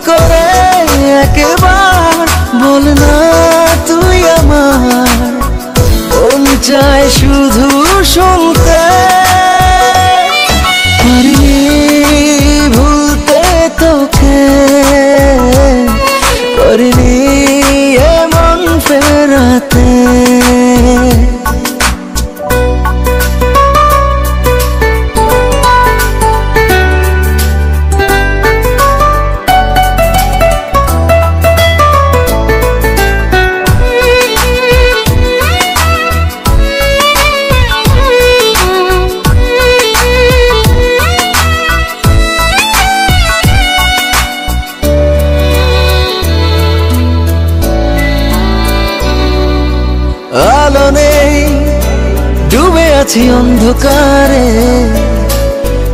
করে একবার বল না তুই আমার, মন চায় শুধু শুনতে। পারিনি ভুলতে তোকে, পারিনি এমন ফেরাতে। আলো নেই, ডুবে আছি অন্ধকারে,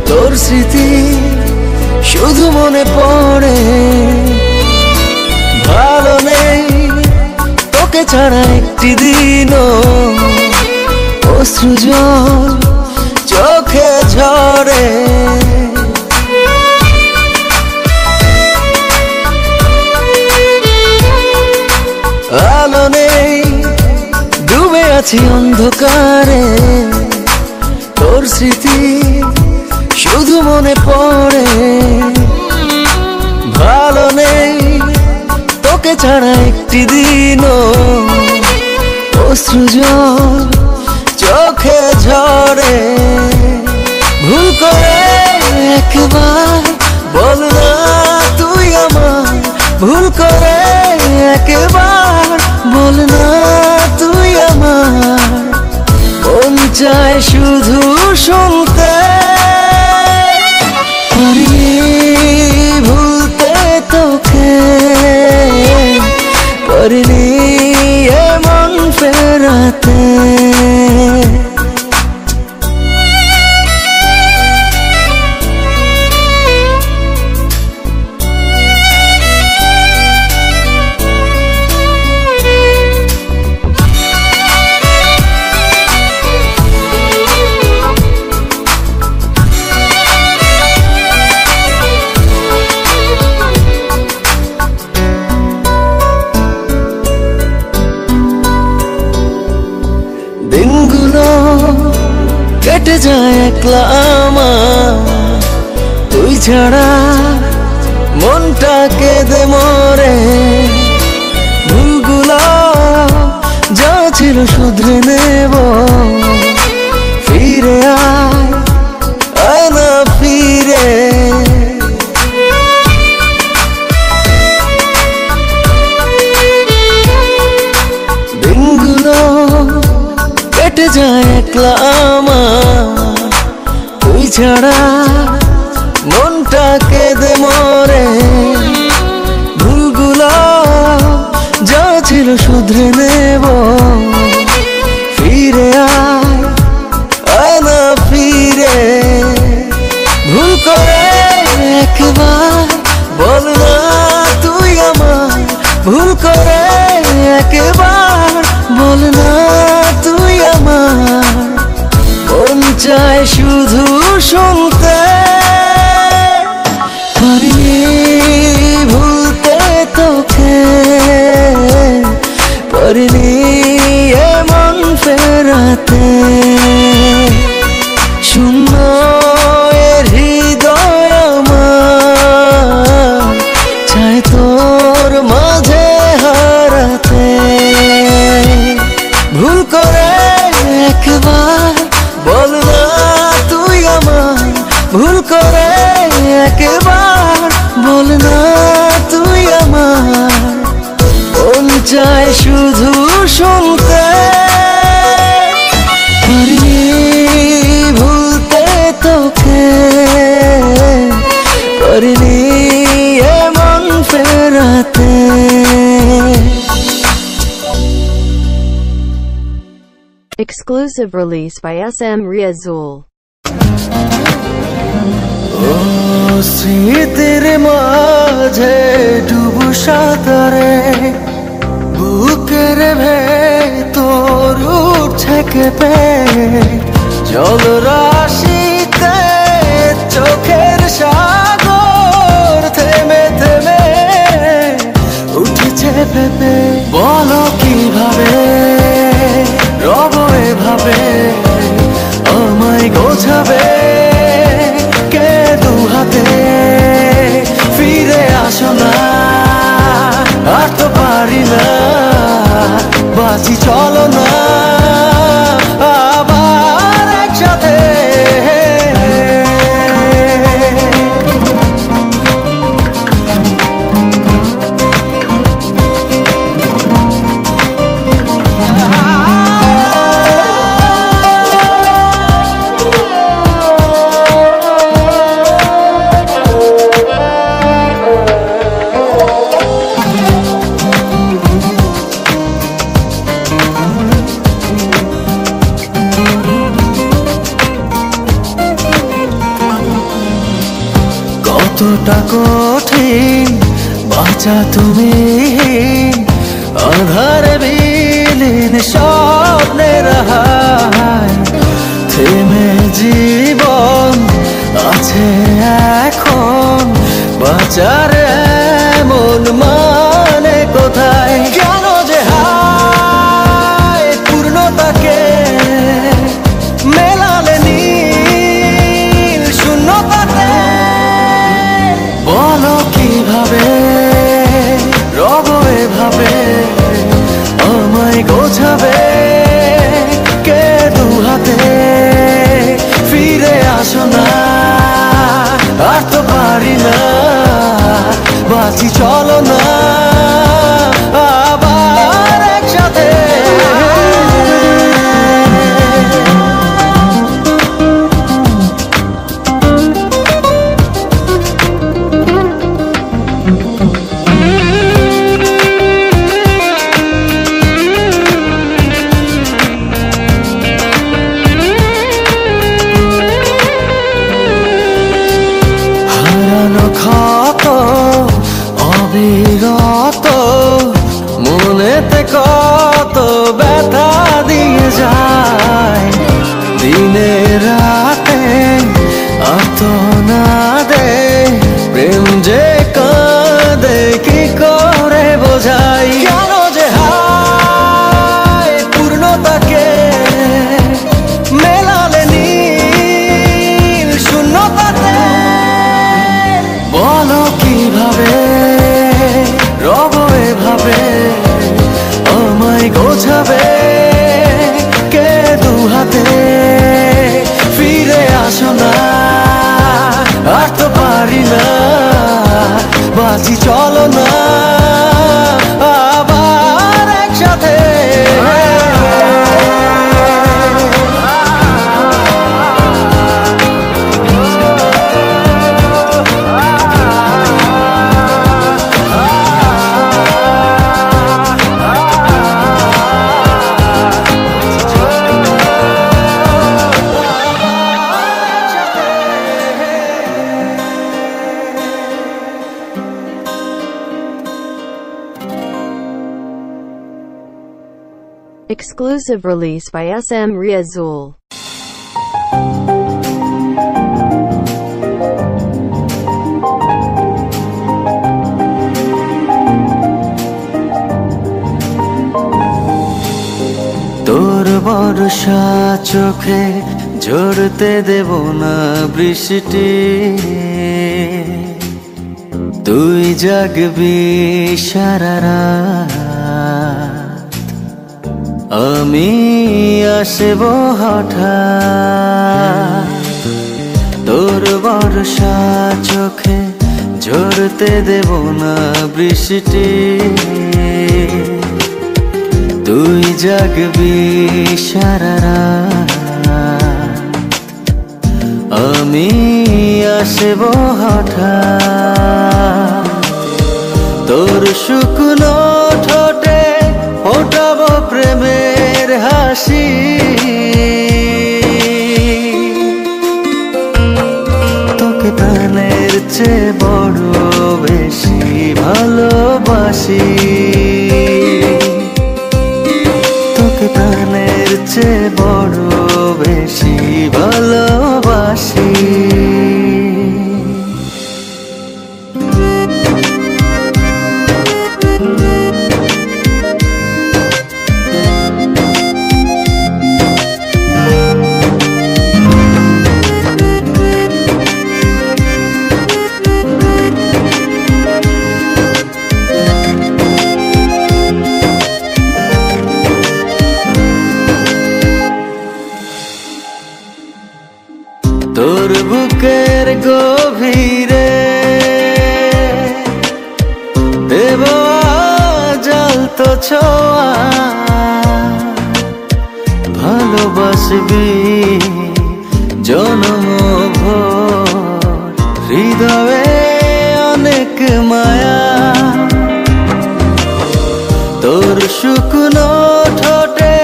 তোর স্মৃতি শুধু মনে পড়ে। ভালো নেই তোকে ছাড়া একটি দিনও, অশ্রু জল চোখে ঝরে। আলো নেই, ডুবে আছি অন্ধকারে, তোর স্মৃতি শুধু মনে পড়ে। ভালো নেই তোকে ছাড়া একটি দিনও, অশ্রু জল চোখে ঝরে। ভুল করে একবার বল না তুই আমার, ভুল করে একবার বল না তুই আমার, মন চায় শুধু শুনতে। পারিনি ভুলতে তোকে, পারিনি এমন ফেরাতে। দিনগুলো কেটে যায় একলা আমার, তুই ছাড়া মনটা কেঁদে মরে। ভুলগুলো যা ছিল শুধরে নেব, ফিরে আয় না ফিরে। দিনগুলো কেটে যায় একলা আমার, তুই ছাড়া মনটা কেঁদে মরে। ভুলগুলো যা ছিল শুধরে নেব, ফিরে আয় না ফিরে। ভুল করে একবার বল না তুই আমার, ভুল করে একবার বল না তুই আমার, মন চায় শুধু শুনতে। পারিনি ভুলতে তোকে, পারিনি এমন ফেরাতে। শূন্য এর হৃদয় আমার, চায় তোর মাঝে হারাতে। ভুল করে একবার বল না তুই আমার, ভুল করে একবার বল না তুই আমার, মন চায় শুধু শুনতে। পারিনি ভুলতে তোকে, পারিনি এমন ফেরাতে। Exclusive release by SM Riazul. স্মৃতির মাঝে ডুবু সাঁতারে, বুকের ভেতর উঠছে কেঁপে। জল রাশিতে চোখের সাগর থেমে থেমে চলো না আবার একসাথে। কতটা কঠিন বাঁচা তুমি, আধারে বিলীন স্বপ্নের হায়। থেমে জীবন আছে এখন, বাঁচার এমন মানে কোথায়? কেন যে হায় পূর্ণতাকে মেলালে নীল শূন্যতাতে। বলো কিভাবে রব এভাবে আমায় গোছাবে কে দু হাতে? ফিরে আসো না আর তো পারি না, বাঁচি চলো না আবার একসাথে। ক্ষত অবিরত মনেতে কত ব্যথা দিয়ে যায়, দিনে রাতে আর্তনাদে প্রেম যে কাঁদে কি করে বোঝাই? কেন যে হায় পূর্ণতাকে মেলালে নীল শূন্যতাতে। বলো কিভাবে রব এভাবে আমায় গোছাবে কে দু হাতে? ফিরে আসো না আর তো পারি না, বাঁচি চলো না আবার একসাথে। Exclusive release by SM Riazul. তোর বর্ষা চোখে ঝরতে দেব না বৃষ্টি, তুই জাগবি সারা রাত, আমি আসব হঠাৎ। তোর বর্ষা চোখে ঝরতে দেব না বৃষ্টি, তুই জাগবি সারা রাত, আমি আসব হঠাৎ। তোর শুকনো ঠোঁটে ফোটাবো প্রেমের হাসি, তোকে প্রাণের চেয়ে বড় বেশি ভালোবাসি, তোকে প্রাণের চেয়ে বড় বেশি ভালোবাসি। গভীরে দেব জ্বলতো ছোঁয়া, ভালোবাসবি জনম ভোর, হৃদয়ে অনেক মায়া। তোর শুকনো ঠোঁটে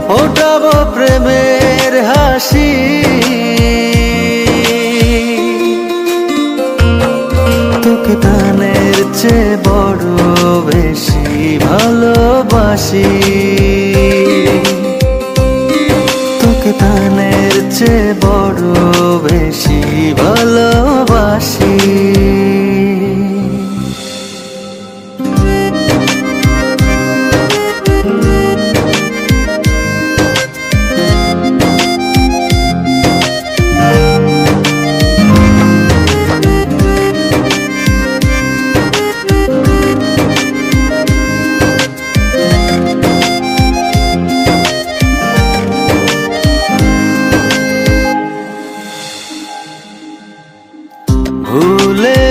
ফোটাবো প্রেমের হাসি, তোকে প্রাণের চেয়ে বড় বেশি ভালোবাসি, তোকে প্রাণের চেয়ে বড় বেশি ভালোবাসি। ভুলে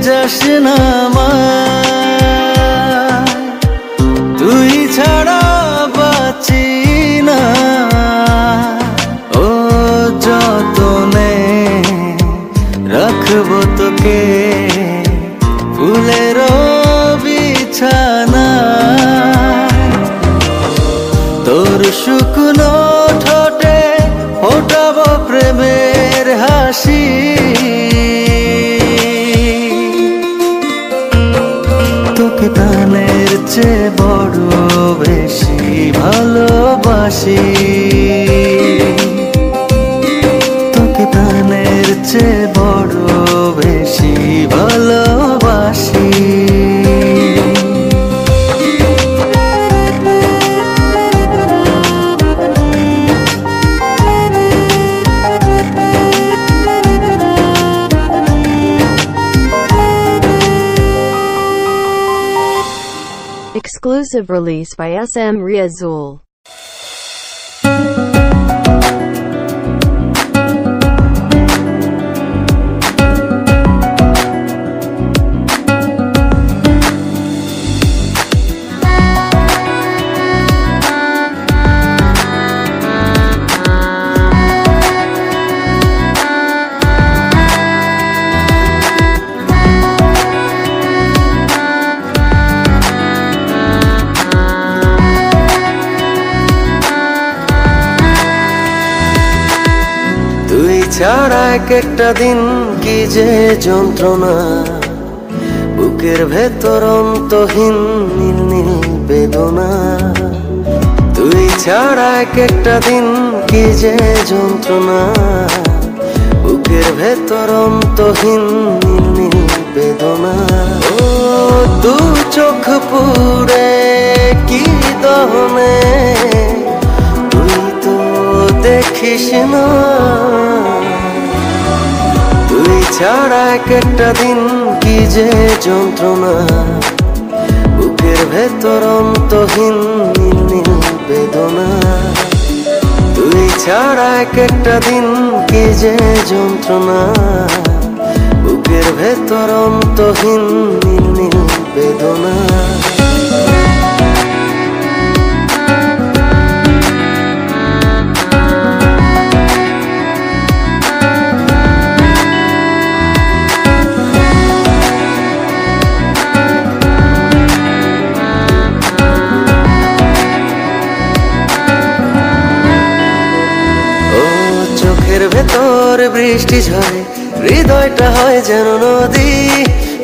যাস না আমায়, তুই ছাড়া বাঁচি না। ও যতনে রাখবো তোকে ফুলের বিছানা, তোর শুকনো ঠোঁটে ফোটাবো প্রেমের হাসি, তোকে প্রাণের চেয়ে বড় বেশি ভালোবাসি, তোকে প্রাণের চেয়ে বড় বেশি ভালোবাসি। Exclusive release by SM Riazul. ছাড়া এক একটা দিন কি যে যন্ত্রণা, বুকের ভেতর অন্তহীন নীল নীল বেদনা। তুই ছাড়া এক একটা দিন কি যে যন্ত্রণা, বুকের ভেতর অন্তহীন নীল নীল বেদনা। ও দু চোখ পুরে কি দহনে, তুই তো দেখিস না। তুই ছাড়া এক একটা দিন কি যে যন্ত্রণা, বুকের ভেতর অন্তহীন নীল নীল বেদনা। তুই ছাড়া এক একটা দিন কি যে যন্ত্রণা, বুকের ভেতর অন্তহীন নীল নীল বেদনা। ভেতর বৃষ্টি ঝরে, হৃদয়টা হয় যেন নদী।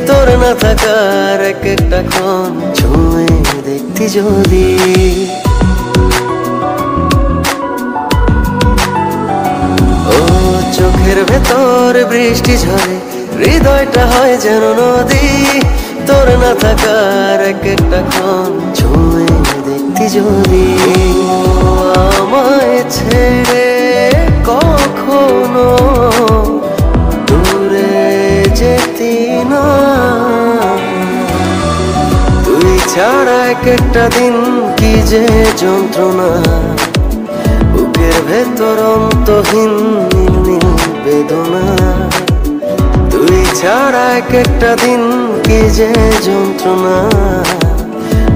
তোর না থাকার এক একটা ক্ষণ ছুঁয়ে দেখতি যদি। ও চোখের ভেতর বৃষ্টি ঝরে, হৃদয়টা হয় যেন নদী। তোর না থাকার এক একটা ক্ষণ ছুঁয়ে দেখতি যদি। আমায় ছেড়ে কখনো দূরে যেতি না, তুই ছাড়া এক একটা দিন কি যে যন্ত্রণা, বুকের ভেতর অন্তহীন নীল নীল বেদনা। তুই ছাড়া এক একটা দিন কি যে যন্ত্রণা,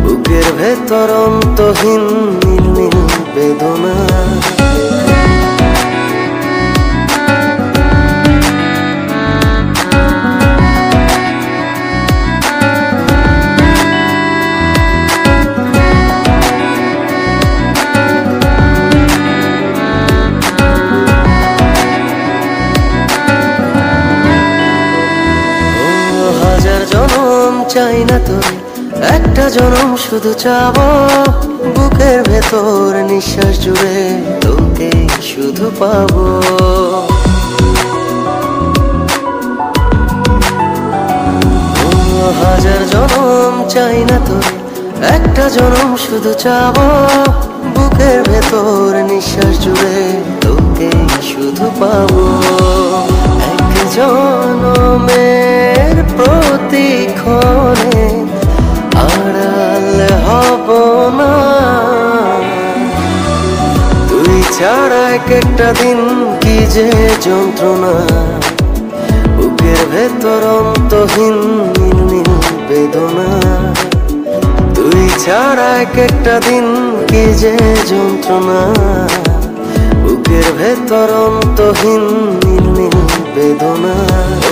বুকের ভেতর অন্তহীন নীল নীল বেদনা। হাজার জনম চাই না তোরে, একটা জনম শুধু চাবো, বুকের ভেতর নিঃশ্বাস জুড়ে তোকে শুধু পাবো। হাজার জনম চাই না তোরে, একটা জনম শুধু চাবো, বুকের ভেতর নিঃশ্বাস জুড়ে তোকে শুধু পাবো। এক জনমের প্রতিক্ষণে আড়াল হব না, তুই ছাড়া এক একটা দিন কি যে যন্ত্রণা, বুকের ভেতর অন্তহীন নীল নীল বেদনা। তুই ছাড়া এক একটা দিন কি যে যন্ত্রণা, বুকের ভেতর অন্তহীন নীল নীল বেদনা।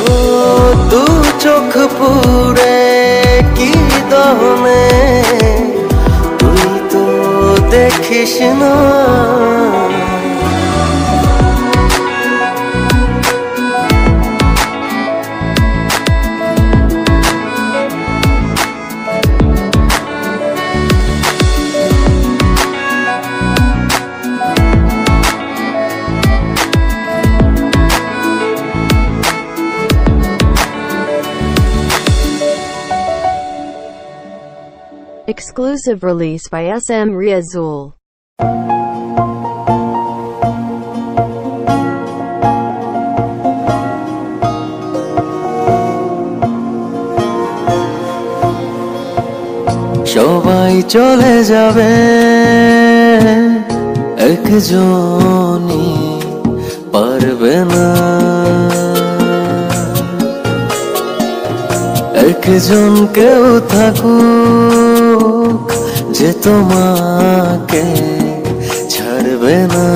ও দু চোখ পুরে কি দহনে, তুই তো দেখিস না। Exclusive release by SM Riazul. সবাই চলে যাবে, একজনই পারবে না, একজন কেউ থাকুক যে তোমাকে ছাড়বে না।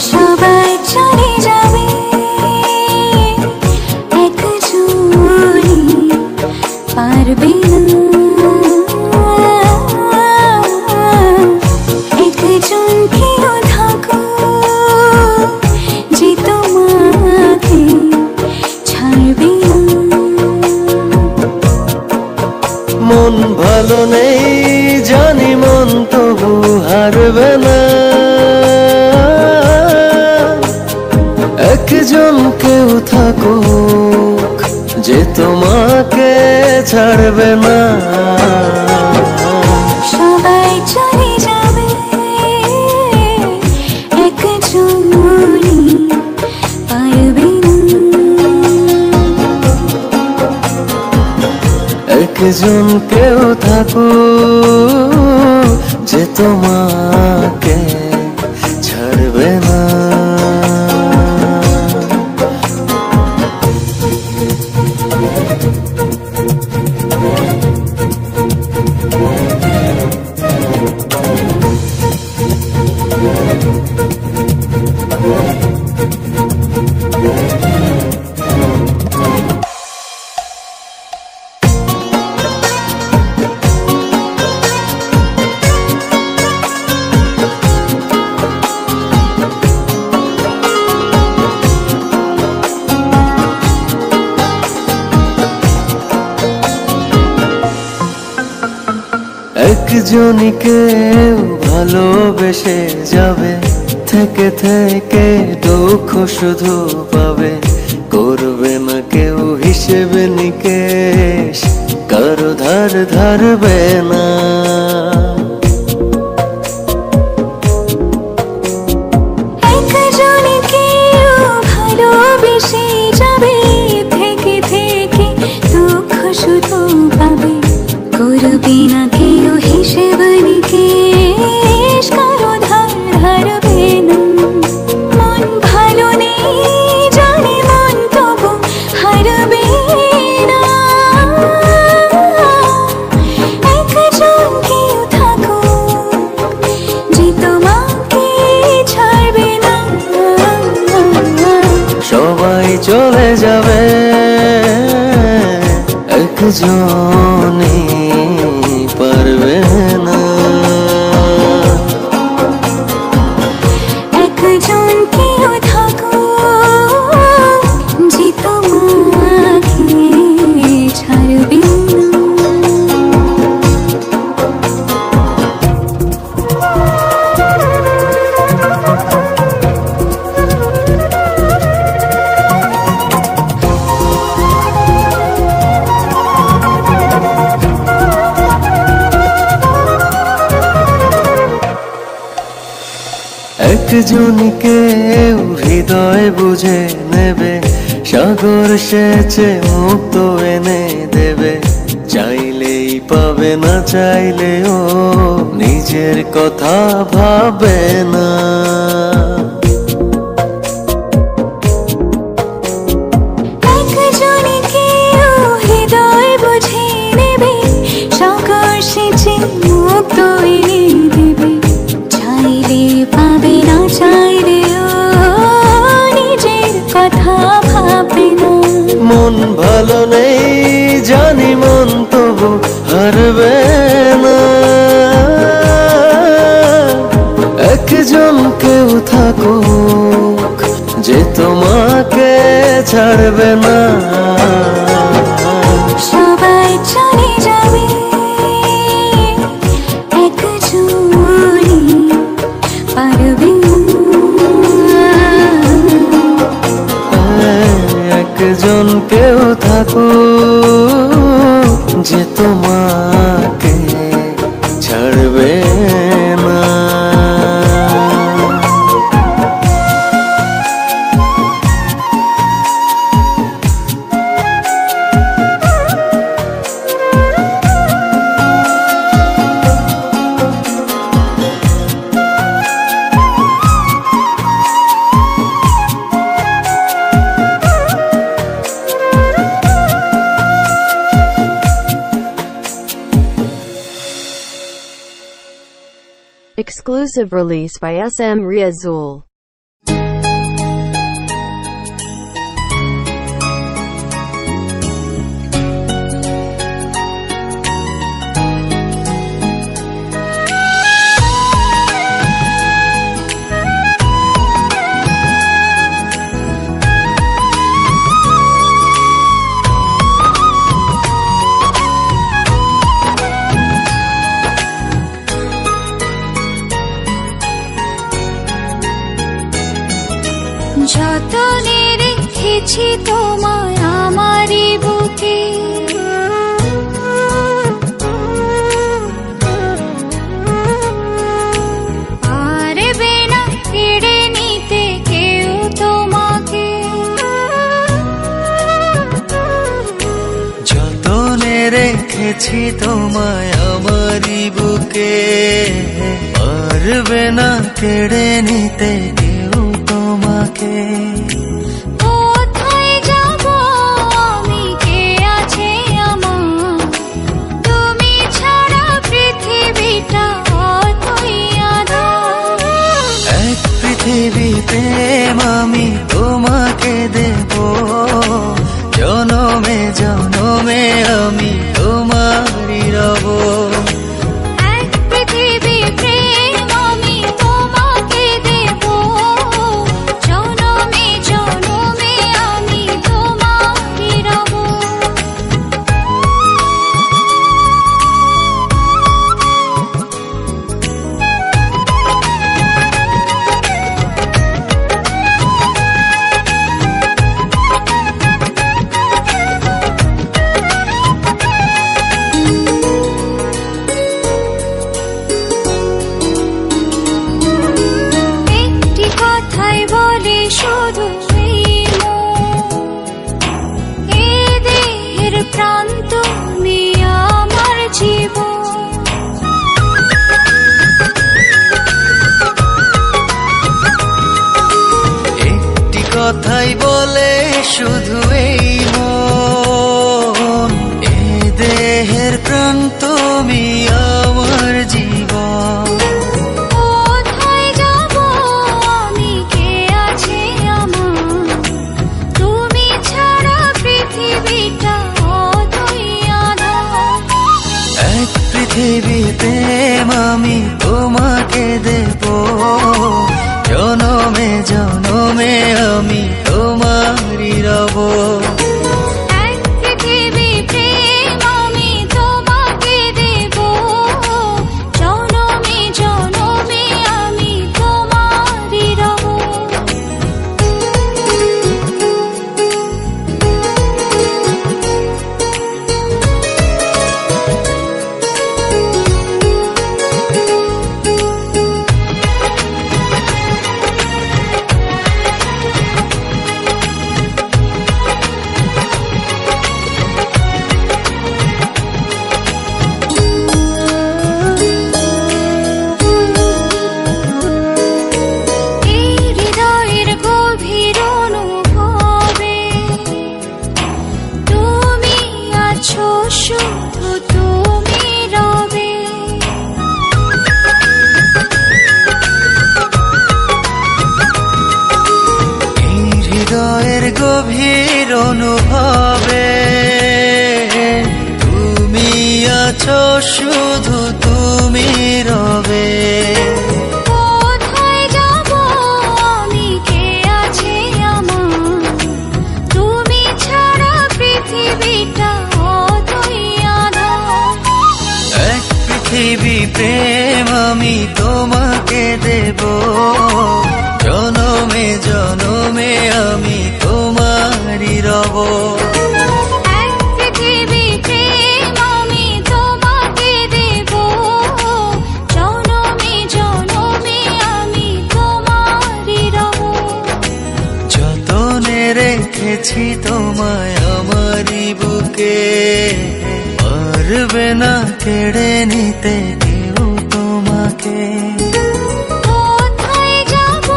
সবাই চলে যাবে, একজনই পারবে না, একজন কেউ থাকুক যে তোমাকে ছাড়বে না। মন ভালো নেই জানি, মন তবু হারবে না, একজন কেউ থাকুক যে তোমাকে ছাড়বে না। সবাই চলে যাবে, একজনই পারবে না, একজন কেউ থাকুক যে তোমাকে ছাড়বে না। একজনই কেউ ভালোবেসে যাবে, থেকে থেকে দুঃখ শুধু পাবে, করবে না কেউ হিসেবে নিকেশ, কারো ধার ধারবে না। একজনই কেউ ভালোবেসে যাবে, থেকে থেকে দুঃখ শুধু পাবে, করবে না কেউ হিসেব নিকেশ, কারো ধার ধারবে না। মন ভালো নেই যাবে একজনই পারবে না। একজন কেউ থাকো যে তোমাকে ছাড়বে না। একজনকে হৃদয় বুঝে নেবে, সাগর সেচে মুক্ত এনে দেবে। চাইলেই পাবে না, চাইলেও নিজের কথা ভাবে না। একজনকে হৃদয় বুঝে নেবে, সাগর সেচে মুক্ত এনে দেবে। চাইলে পাবে না, চাইলেও নিজের কথা ভাবে না। মন ভালো নেই জানি, মন তবু হারবে না। একজন কেউ থাকুক যে তোমাকে ছাড়বে না। সবাই চলে যাবে, একজনই পারবে না। একজন কেউ থাকুক যে তোমাকে ছাড়বে না। Exclusive release by SM Riazul. যতনে রেখেছি তোমায় আমারই বুকে, পারবে না কেড়ে নিতে কেউ তোমাকে। যতনে রেখেছি তোমায় আমারই বুকে, পারবে না কেড়ে নিতে কেউ তোমাকে। কোথায় যাব আমি, কে আছে আমার, তুমি ছাড়া পৃথিবীটা অতই আঁধার। এক পৃথিবী প্রেম আমি তোমাকে দেব, জনমে জনমে আমি তোমারই রব। এক পৃথিবী প্রেম আমি তোমাকে দেব, জনমে জনমে আমি তোমারই রব। একটি কথাই বলে শুধু এই মন, এ দেহের প্রাণ তুমি আমার জীবন। একটি কথাই বলে শুধু এই মন, এ দেহের প্রাণ তুমি আমার জীবন। কোথায় যাব আমি, কে আছে আমার, তুমি ছাড়া প্রেম আমি তোমাকে দেব, জনমে জনমে আমি তোমারই রব। এক পৃথিবী প্রেম আমি তোমাকে দেব, জনমে জনমে আমি তোমারই রব। শুধু তুমি রবে, এই হৃদয়ের গভীর অনুভবে তুমি আছো, শুধু তুমি রবে। কোথায় যাব আমি, কে আছে আমার, তুমি ছাড়া পৃথিবীটা অতই আঁধার। এক পৃথিবী প্রেম আমি তোমাকে দেব, জনমে জনমে আমি তোমারই রব। এক পৃথিবী প্রেম আমি তোমাকে দেব, জনমে জনমে আমি তোমারই রব। যতনে রেখেছি তোমায় আমারই বুকে, পারবে না কেড়ে নিতে কেউ তোমাকে। কোথায় যাব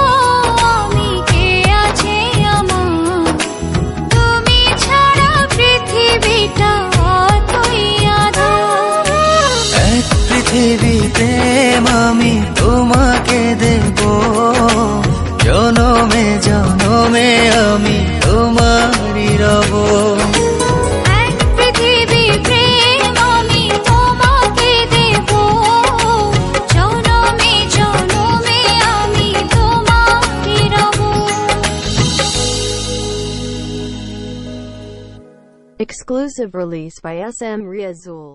আমি, কে আছে আমার, তুমি ছাড়া পৃথিবীটা অতই আঁধার। এক পৃথিবী প্রেম আমি তোমাকে দেব, জনমে জনমে আমি তোমারই রব। এক পৃথিবী প্রেম আমি তোমাকে দেব, জনমে জনমে আমি তোমারই রব। Exclusive release by SM Riazul.